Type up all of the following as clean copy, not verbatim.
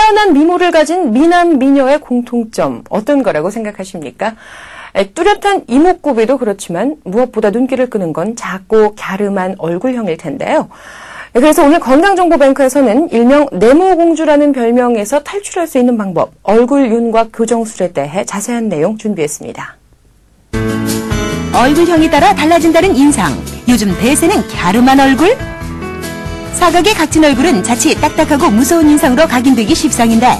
뚜렷한 미모를 가진 미남 미녀의 공통점 어떤 거라고 생각하십니까? 뚜렷한 이목구비도 그렇지만 무엇보다 눈길을 끄는 건 작고 갸름한 얼굴형일 텐데요. 그래서 오늘 건강정보뱅크에서는 일명 네모공주라는 별명에서 탈출할 수 있는 방법, 얼굴 윤곽 교정술에 대해 자세한 내용 준비했습니다. 얼굴형에 따라 달라진다는 인상, 요즘 대세는 갸름한 얼굴? 사각의 각진 얼굴은 자칫 딱딱하고 무서운 인상으로 각인되기 십상인데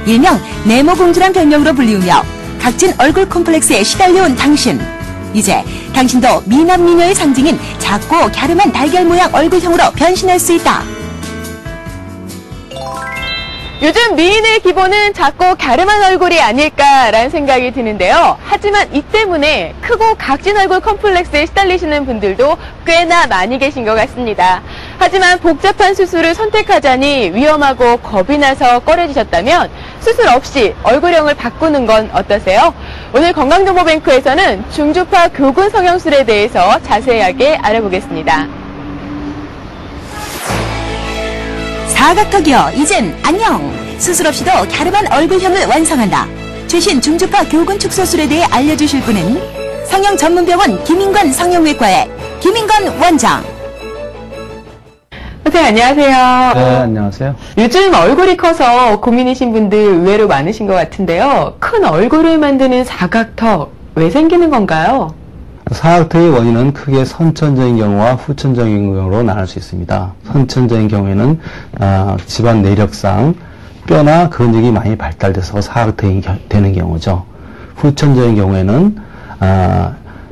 일명 네모공주란 별명으로 불리우며 각진 얼굴 콤플렉스에 시달려온 당신. 이제 당신도 미남 미녀의 상징인 작고 갸름한 달걀 모양 얼굴형으로 변신할 수 있다. 요즘 미인의 기본은 작고 갸름한 얼굴이 아닐까라는 생각이 드는데요. 하지만 이 때문에 크고 각진 얼굴 컴플렉스에 시달리시는 분들도 꽤나 많이 계신 것 같습니다. 하지만 복잡한 수술을 선택하자니 위험하고 겁이 나서 꺼려지셨다면 수술 없이 얼굴형을 바꾸는 건 어떠세요? 오늘 건강정보뱅크에서는 중주파 교근 성형술에 대해서 자세하게 알아보겠습니다. 사각턱이여 이젠 안녕. 수술 없이도 갸름한 얼굴형을 완성한다. 최신 중주파 교근 축소술에 대해 알려주실 분은 성형 전문병원 김인권 성형외과의 김인권 원장. 선생님 안녕하세요. 네, 안녕하세요. 요즘 얼굴이 커서 고민이신 분들 의외로 많으신 것 같은데요. 큰 얼굴을 만드는 사각턱 왜 생기는 건가요? 사각턱의 원인은 크게 선천적인 경우와 후천적인 경우로 나눌 수 있습니다. 선천적인 경우에는 집안 내력상 뼈나 근육이 많이 발달돼서 사각턱이 되는 경우죠. 후천적인 경우에는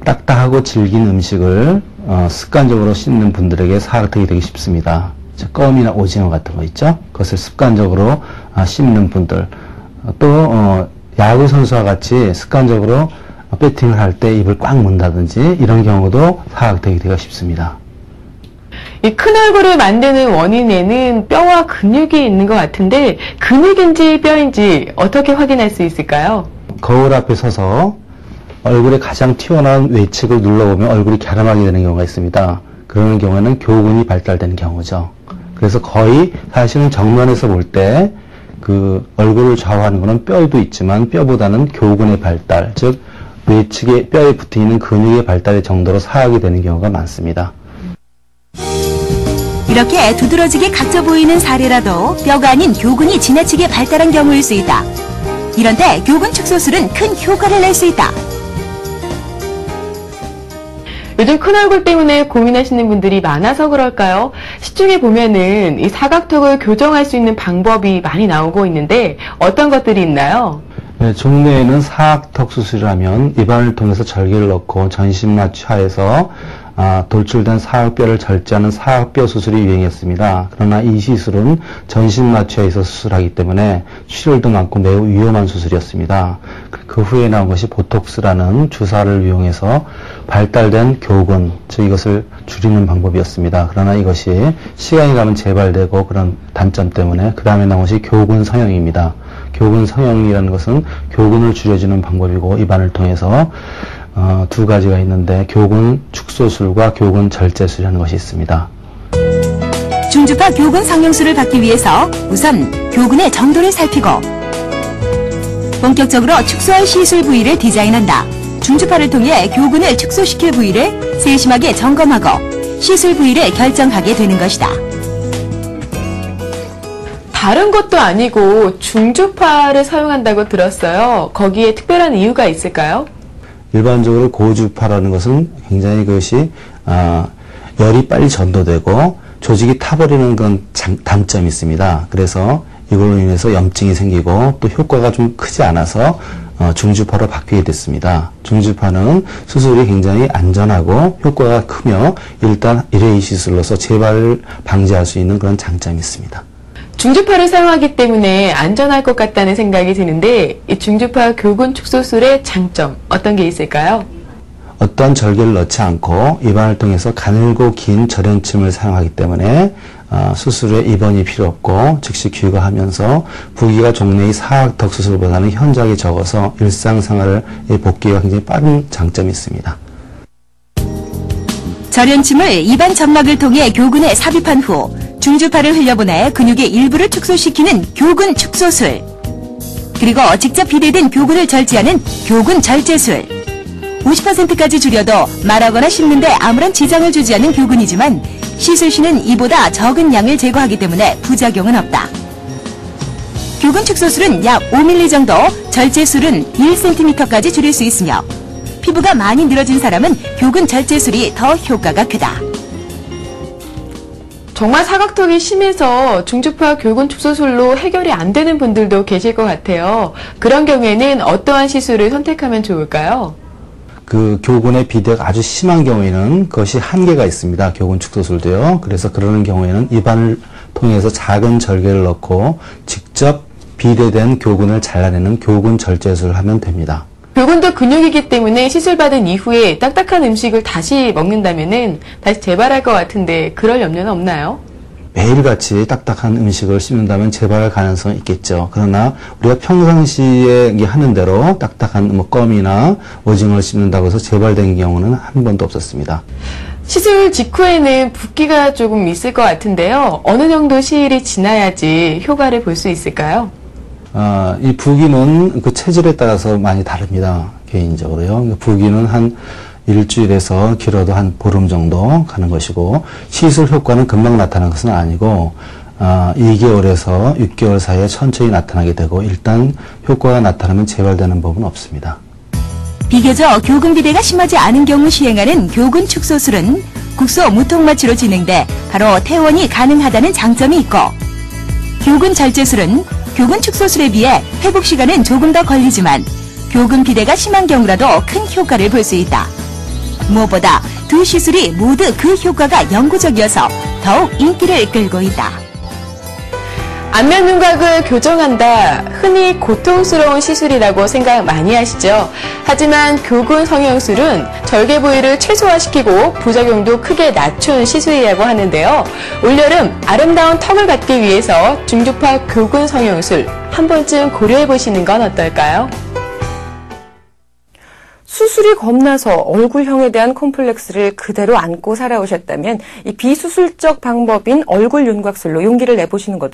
딱딱하고 질긴 음식을 습관적으로 씹는 분들에게 사각턱이 되기 쉽습니다. 껌이나 오징어 같은 거 있죠? 그것을 습관적으로 씹는 분들, 또 야구 선수와 같이 습관적으로 배팅을 할 때 입을 꽉 문다든지 이런 경우도 사각턱이 되기가 쉽습니다. 이 큰 얼굴을 만드는 원인에는 뼈와 근육이 있는 것 같은데 근육인지 뼈인지 어떻게 확인할 수 있을까요? 거울 앞에 서서 얼굴에 가장 튀어나온 외측을 눌러보면 얼굴이 갸름하게 되는 경우가 있습니다. 그런 경우에는 교근이 발달되는 경우죠. 그래서 거의 사실은 정면에서 볼 때 그 얼굴을 좌우하는 것은 뼈도 있지만 뼈보다는 교근의 발달, 즉 외측에 뼈에 붙어있는 근육의 발달의 정도로 사각이 되는 경우가 많습니다. 이렇게 두드러지게 각져 보이는 사례라도 뼈가 아닌 교근이 지나치게 발달한 경우일 수 있다. 이런 때 교근 축소술은 큰 효과를 낼 수 있다. 요즘 큰 얼굴 때문에 고민하시는 분들이 많아서 그럴까요? 시중에 보면은 이 사각턱을 교정할 수 있는 방법이 많이 나오고 있는데 어떤 것들이 있나요? 네, 종래에는 사각턱 수술이라면 입안을 통해서 절개를 넣고 전신마취하에서 돌출된 사각뼈를 절제하는 사각뼈 수술이 유행했습니다. 그러나 이 시술은 전신마취에서 수술하기 때문에 출혈도 많고 매우 위험한 수술이었습니다. 그 후에 나온 것이 보톡스라는 주사를 이용해서 발달된 교근, 즉 이것을 줄이는 방법이었습니다. 그러나 이것이 시간이 가면 재발되고 그런 단점 때문에 그 다음에 나온 것이 교근 성형입니다. 교근 성형이라는 것은 교근을 줄여주는 방법이고 입안을 통해서 두 가지가 있는데 교근 축소술과 교근 절제술이라는 것이 있습니다. 중주파 교근 성형술을 받기 위해서 우선 교근의 정도를 살피고 본격적으로 축소할 시술 부위를 디자인한다. 중주파를 통해 교근을 축소시킬 부위를 세심하게 점검하고 시술 부위를 결정하게 되는 것이다. 다른 것도 아니고 중주파를 사용한다고 들었어요. 거기에 특별한 이유가 있을까요? 일반적으로 고주파라는 것은 굉장히 그것이 열이 빨리 전도되고 조직이 타버리는 그런 단점이 있습니다. 그래서 이걸로 인해서 염증이 생기고 또 효과가 좀 크지 않아서 중주파로 바뀌게 됐습니다. 중주파는 수술이 굉장히 안전하고 효과가 크며 일단 1회 시술로서 재발을 방지할 수 있는 그런 장점이 있습니다. 중주파를 사용하기 때문에 안전할 것 같다는 생각이 드는데 이 중주파 교근 축소술의 장점 어떤 게 있을까요? 어떠한 절개를 넣지 않고 입안을 통해서 가늘고 긴 절연침을 사용하기 때문에 수술 후에 입원이 필요 없고 즉시 귀가하면서 부기가 종래의 사각턱 수술보다는 현저하게 적어서 일상생활의 복귀가 굉장히 빠른 장점이 있습니다. 절연침을 입안 점막을 통해 교근에 삽입한 후 중주파를 흘려보내 근육의 일부를 축소시키는 교근 축소술. 그리고 직접 비대된 교근을 절제하는 교근 절제술. 50%까지 줄여도 말하거나 씹는데 아무런 지장을 주지 않는 교근이지만 시술 시는 이보다 적은 양을 제거하기 때문에 부작용은 없다. 교근 축소술은 약 5mm 정도, 절제술은 1cm까지 줄일 수 있으며 피부가 많이 늘어진 사람은 교근 절제술이 더 효과가 크다. 정말 사각턱이 심해서 중주파 교근 축소술로 해결이 안 되는 분들도 계실 것 같아요. 그런 경우에는 어떠한 시술을 선택하면 좋을까요? 그 교근의 비대가 아주 심한 경우에는 그것이 한계가 있습니다. 교근 축소술도요. 그래서 그러는 경우에는 입안을 통해서 작은 절개를 넣고 직접 비대된 교근을 잘라내는 교근 절제술을 하면 됩니다. 교근도 근육이기 때문에 시술받은 이후에 딱딱한 음식을 다시 먹는다면은 다시 재발할 것 같은데 그럴 염려는 없나요? 매일같이 딱딱한 음식을 씹는다면 재발할 가능성이 있겠죠. 그러나 우리가 평상시에 하는 대로 딱딱한 껌이나 오징어를 씹는다고 해서 재발된 경우는 한 번도 없었습니다. 시술 직후에는 붓기가 조금 있을 것 같은데요. 어느 정도 시일이 지나야지 효과를 볼 수 있을까요? 이 부기는 그 체질에 따라서 많이 다릅니다. 개인적으로요. 부기는 한 일주일에서 길어도 한 보름 정도 가는 것이고 시술 효과는 금방 나타나는 것은 아니고 2개월에서 6개월 사이에 천천히 나타나게 되고 일단 효과가 나타나면 재발되는 법은 없습니다. 비교적 교근 비대가 심하지 않은 경우 시행하는 교근 축소술은 국소 무통마취로 진행돼 바로 퇴원이 가능하다는 장점이 있고 교근 절제술은 교근 축소술에 비해 회복 시간은 조금 더 걸리지만 교근 비대가 심한 경우라도 큰 효과를 볼 수 있다. 무엇보다 두 시술이 모두 그 효과가 영구적이어서 더욱 인기를 끌고 있다. 안면 윤곽을 교정한다. 흔히 고통스러운 시술이라고 생각 많이 하시죠. 하지만 교근 성형술은 절개 부위를 최소화시키고 부작용도 크게 낮춘 시술이라고 하는데요. 올여름 아름다운 턱을 갖기 위해서 중주파 교근 성형술 한 번쯤 고려해 보시는 건 어떨까요? 수술이 겁나서 얼굴형에 대한 콤플렉스를 그대로 안고 살아오셨다면 이 비수술적 방법인 얼굴 윤곽술로 용기를 내보시는 것도